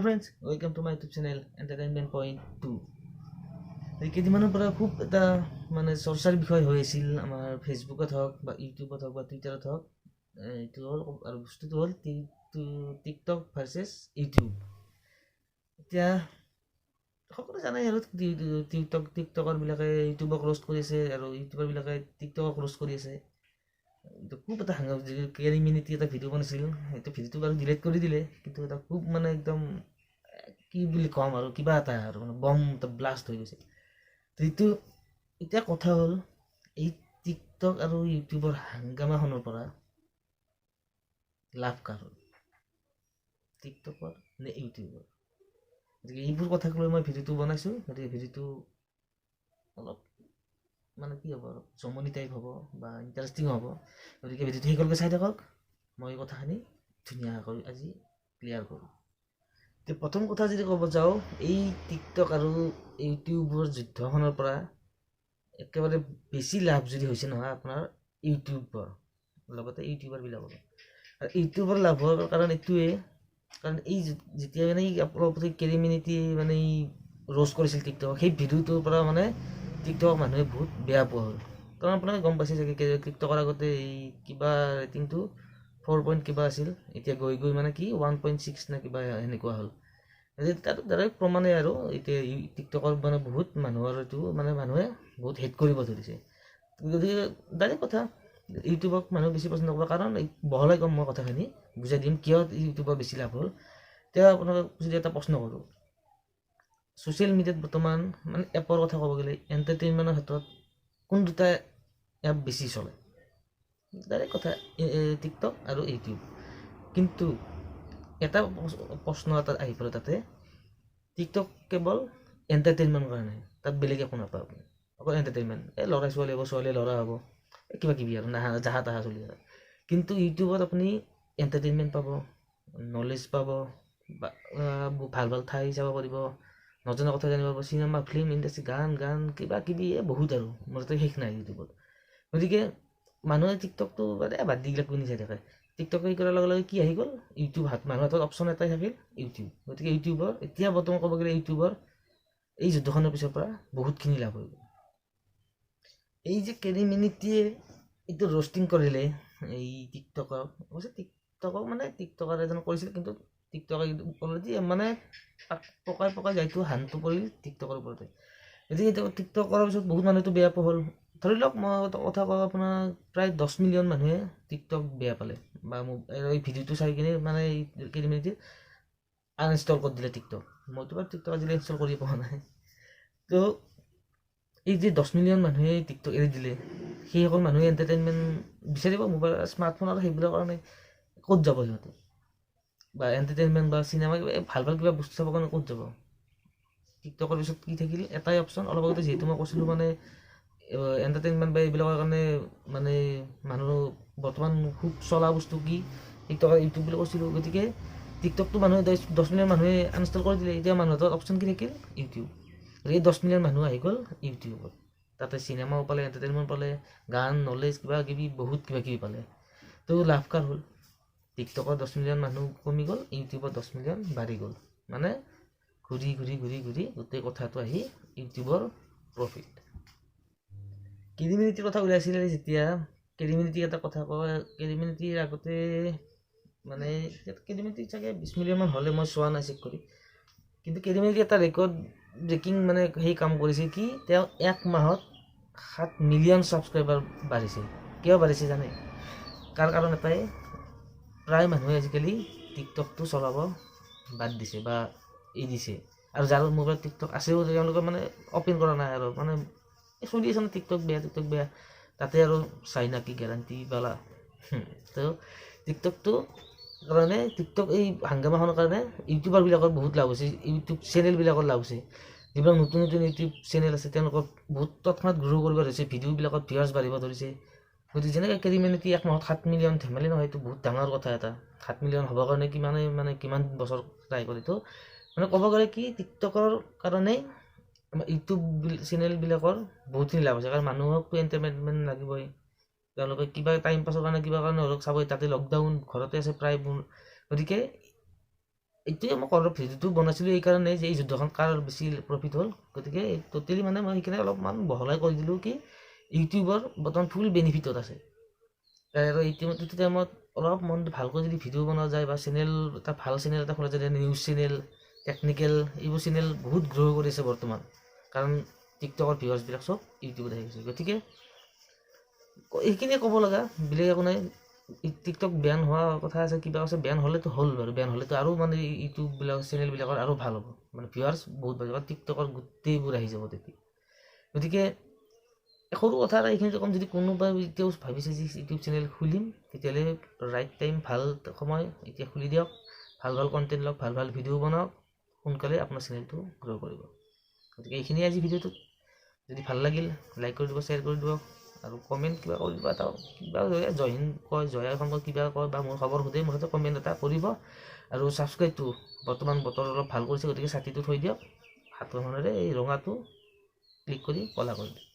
Hello friends, welcome to my YouTube channel Entertainment Point 2. কেইদিনমানৰ পৰা খুব এটা মানে চৰ্চাৰ বিষয় হৈ আছিল আমাৰ ফেচবুকত হওক বা ইউটিউবত হওক বা টুইটাৰত হওক। এইটো হ'ল আৰু বস্তুটো হ'ল টিকটক ভাৰ্চেছ ইউটিউব। এতিয়া সকলোৱে জানাই আৰু টিকটকৰবিলাকে ইউটিউবক ৰোষ্ট কৰি আছে আৰু ইউটিউবাৰবিলাকে টিকটকক ৰোষ্ট কৰি আছে। খুব এটা কেৰি মিনিটি এটা ভিডিঅ' বনাইছিল, সেইটো ভিডিঅ'টো বাৰু ডিলিট কৰি দিলে, কিন্তু এটা খুব মানে একদম কি বুলি ক'ম আৰু কিবা এটা আৰু মানে বম এটা ব্লাষ্ট হৈ গৈছে। এইটো এতিয়া কথা হ'ল এই টিকটক আৰু ইউটিউবৰ হাংগামাখনৰ পৰা লাভ কাৰ হ'ল, টিকটকৰ নে ইউটিউবৰ? গতিকে এইবোৰ কথাক লৈ মই ভিডিঅ'টো বনাইছোঁ। গতিকে ভিডিঅ'টো অলপ মানে কি হ'ব আৰু জমনি টাইপ হ'ব বা ইণ্টাৰেষ্টিং হ'ব। গতিকে ভিডিঅ'টো সেইকলকে চাই থাকক, মই কথাখিনি ধুনীয়াকৈ আজি ক্লিয়াৰ কৰোঁ। এতিয়া প্ৰথম কথা যদি ক'ব যাওঁ, এই টিকটক আৰু ইউটিউবৰ যুদ্ধখনৰ পৰা একেবাৰে বেছি লাভ যদি হৈছে নহয় আপোনাৰ ইউটিউবৰ লগতে ইউটিউবাৰবিলাকৰ। আৰু ইউটিউবৰ লাভ হোৱাৰ কাৰণ এইটোৱে, কাৰণ এই যেতিয়া মানে অলপ কেৰি মিনিটি মানে ৰোষ্ট কৰিছিল টিকটক, সেই ভিডিঅ'টোৰ পৰা মানে টিকটক মানুহে বহুত বেয়া পোৱা হ'ল। কাৰণ আপোনালোকে গম পাইছে চাগে টিকটকৰ আগতে এই কিবা ৰেটিংটো 4 কিবা আছিল, এতিয়া গৈ মানে কি 1.6 নে কিবা সেনেকুৱা হ'ল। তাৰ দ্বাৰাই প্ৰমাণে আৰু এতিয়া টিকটকৰ মানে বহুত মানুহৰ এইটো মানে মানুহে বহুত হেট কৰিব ধৰিছে। গতিকে ডাইৰেক্ট কথা, ইউটিউবক মানুহে বেছি পচন্দ নকৰে। কাৰণ বহলাই ক'ম মই কথাখিনি, বুজাই দিম কিয় ইউটিউবৰ বেছি লাভ হ'ল। এতিয়া আপোনালোকক যদি এটা প্ৰশ্ন কৰোঁ, ছ'চিয়েল মিডিয়াত বৰ্তমান মানে এপৰ কথা ক'ব গ'লে এণ্টাৰটেইনমেণ্টৰ ক্ষেত্ৰত কোন দুটা এপ বেছি চলে? ডাইৰেক্ট কথা, টিকটক আৰু ইউটিউব। কিন্তু এটা প্ৰশ্ন এটা আহি পৰে তাতে, টিকটক কেৱল এণ্টাৰটেইনমেণ্টৰ কাৰণে, তাত বেলেগ একো নাপায় আপুনি, অকল এণ্টাৰটেইনমেণ্ট। ল'ৰা ছোৱালী হ'ব, ছোৱালী ল'ৰা হ'ব, কিবা কিবি আৰু জাহা তাহা চলি যায়। কিন্তু ইউটিউবত আপুনি এণ্টাৰটেইনমেণ্ট পাব, নলেজ পাব, বা ভাল ভাল ঠাই চাব পাৰিব, নজনা কথা জানিব পাৰিব, চিনেমা ফিল্ম ইণ্ডাষ্ট্ৰি, গান কিবা কিবি বহুত আৰু মোৰ তাতে শেষ নাই ইউটিউবত। গতিকে মানুহে টিকটকটো বাদ দি গিলাক কোনে চাই থাকে। টিকটক কৰাৰ লগে লগে কি আহি গ'ল, ইউটিউব মানুহৰ হাতত অপশ্যন এটাই থাকিল, ইউটিউব। গতিকে ইউটিউবৰ এতিয়া বৰ্তমান ক'ব গ'লে ইউটিউবৰ এই যুদ্ধখনৰ পিছৰ পৰা বহুতখিনি লাভ হৈ গ'ল। এই যে কেৰি মিনিটিয়ে এইটো ৰ'ষ্টিং কৰিলে এই টিকটকক, অৱশ্যে টিকটকক মানে টিকটকাৰ এজন কৰিছিল, কিন্তু টিকটকে অলৰেডি মানে পকাই যাইটো হানটো পৰিল টিকটকৰ ওপৰতে। গতিকে টিকটক কৰাৰ পিছত বহুত মানুহটো বেয়া পোৱা হ'ল। ধৰি লওক মই কথা কওঁ, আপোনাৰ প্ৰায় 10 মিলিয়ন মানুহে টিকটক বেয়া পালে, বা এই ভিডিঅ'টো চাই কিনে মানে কেৰি মিনিটি আনইনষ্টল কৰি দিলে টিকটক। মইতো বাৰু টিকটক আজিলৈ ইনষ্টল কৰি পোৱা নাই। তো এই যে 10 মিলিয়ন মানুহে টিকটক এৰি দিলে, সেইসকল মানুহে এণ্টাৰটেইনমেণ্ট বিচাৰিব মোবাইল স্মাৰ্টফোন আৰু সেইবিলাকৰ কাৰণে ক'ত যাব সিহঁতে, বা এণ্টাৰটেইনমেণ্ট বা চিনেমা ভাল কিবা বস্তু চাবৰ কাৰণে ক'ত যাব? টিকটকৰ পিছত কি থাকিল, এটাই অপশ্যন। অলপ আগতে যিহেতু মই কৈছিলোঁ মানে এণ্টাৰটেইনমেণ্ট বা এইবিলাকৰ কাৰণে মানে মানুহ বৰ্তমান খুব চলা বস্তু কি টিকটক আৰু ইউটিউব বুলি কৈছিলোঁ। গতিকে টিকটকটো মানুহে 10 মিলিয়ন মানুহে আনইনষ্টল কৰি দিলে, এতিয়া মানুহৰ হাতত অপশ্যন কি থাকিল, ইউটিউব। এই 10 মিলিয়ন মানুহ আহি গ'ল ইউটিউবত, তাতে চিনেমাও পালে, এণ্টাৰটেইনমেণ্ট পালে, গান, নলেজ কিবা কিবি বহুত কিবা কিবি পালে। তো লাভ কাৰ হ'ল, টিকটকৰ 10 মিলিয়ন মানুহ কমি গ'ল, ইউটিউবত 10 মিলিয়ন বাঢ়ি গ'ল। মানে ঘূৰি গোটেই কথাটো আহি ইউটিউবৰ প্ৰফিট। কেৰি মিনিটিৰ কথা ওলাইছিলে যেতিয়া, কেৰি মিনিটি এটা কথা কয়, কেৰি মিনিটিৰ আগতে মানে কেৰি মিনিটি চাগে 20 মিলিয়ন মান হ'লে, মই চোৱা নাই চেক কৰি। কিন্তু কেৰি মিনিটি এটা ৰেকৰ্ড ব্ৰেকিং মানে সেই কাম কৰিছে কি, তেওঁ 1 মাহত 7 মিলিয়ন ছাবস্ক্ৰাইবাৰ বাঢ়িছে। কিয় বাঢ়িছে জানে? কাৰণ এটাই, প্ৰায় মানুহে আজিকালি টিকটকটো চলাব বাদ দিছে বা এৰি দিছে। আৰু যাৰ মোবাইলত টিকটক আছেও, তেওঁলোকে মানে অ'পেন কৰা নাই আৰু মানে চলি আছে ন টিকটক বেয়া, তাতে আৰু চাইনা কি গেৰাণ্টি বালা। তো টিকটকটো কাৰণে, টিকটক এই হাংগামাখনৰ কাৰণে ইউটিউবাৰবিলাকৰ বহুত লাভ হৈছে, ইউটিউব চেনেলবিলাকৰ লাভ হৈছে। যিবিলাক নতুন ইউটিউব চেনেল আছে তেওঁলোকৰ বহুত তৎক্ষণাত গ্ৰ' কৰিব ধৰিছে, ভিডিঅ'বিলাকত ভিউৱাৰ্ছ বাঢ়িব ধৰিছে। গতিকে যেনেকৈ কেৰি মিনিটি 1 মাহত 7 মিলিয়ন, ধেমালি নহয়, এইটো বহুত ডাঙৰ কথা এটা। 7 মিলিয়ন হ'বৰ কাৰণে কিমান বছৰ ট্ৰাই কৰি। তো মানে ক'ব গ'লে কি, টিকটকৰ কাৰণেই আমাৰ ইউটিউব চেনেলবিলাকৰ বহুতখিনি লাভ হৈছে। কাৰণ মানুহকতো এণ্টাৰটেইনমেণ্ট লাগিবই, তেওঁলোকে কিবা টাইম পাছৰ কাৰণে কিবা কাৰণে হ'লেও চাবই। তাতে লকডাউন, ঘৰতে আছে প্ৰায়বোৰ। গতিকে এইটোৱে মই ভিডিঅ'টো বনাইছিলোঁ এইকাৰণে যে এই যুদ্ধখন কাৰ বেছি প্ৰফিট হ'ল, গতিকে টোটেলি মানে মই সেইখিনি অলপমান বহলাই কৈ দিলোঁ কি ইউটিউবৰ বৰ্তমান ফুল বেনিফিটত আছে। আৰু এইটো টাইমত অলপ মন ভালকৈ যদি ভিডিঅ' বনোৱা যায় বা চেনেল এটা ভাল চেনেল এটা খোলা যায়, নিউজ চেনেল, টেকনিকেল, এইবোৰ চেনেল বহুত গ্ৰ' কৰিছে বৰ্তমান, কাৰণ টিকটকৰ ভিউৱাৰ্ছবিলাক চব ইউটিউবত আহি গৈছে। গতিকে এইখিনিয়ে ক'ব লগা, বেলেগ একো নাই। টিকটক বেন হোৱা কথা আছে, কিবা আছে, বেন হ'লেতো হ'ল বাৰু, বেন হ'লেতো আৰু মানে ইউটিউববিলাক চেনেলবিলাকৰ আৰু ভাল হ'ব, মানে ভিউৱাৰ্ছ বহুত বাঢ়িব, টিকটকৰ গোটেইবোৰ আহি যাব তেতিয়া। গতিকে সৰু কথা এটা এইখিনিতে ক'ম, যদি কোনোবাই এতিয়াও ভাবিছে যে ইউটিউব চেনেল খুলিম, তেতিয়াহ'লে ৰাইট টাইম, ভাল সময় এতিয়া খুলি দিয়ক, ভাল ভাল কণ্টেণ্ট লওক, ভাল ভাল ভিডিঅ' বনাওক, সোনকালে আপোনাৰ চেনেলটো গ্ৰ' কৰিব। গতিকে এইখিনিয়ে আজি ভিডিঅ'টোত। যদি ভাল লাগিল লাইক কৰি দিব, শ্বেয়াৰ কৰি দিব, আৰু কমেণ্ট কিবা কৰি দিব, এটা কিবা জয় হিন্দ কয়, জয় অসম কয়, কিবা কয়, বা মোৰ খবৰ সোধে, মুঠতে কমেণ্ট এটা কৰিব। আৰু ছাবস্ক্ৰাইবটো বৰ্তমান বতৰ অলপ ভাল কৰিছে, গতিকে ছাতিটো থৈ দিয়ক, হাতখনেৰে এই ৰঙাটো ক্লিক কৰি ক'লা কৰি দিয়ক।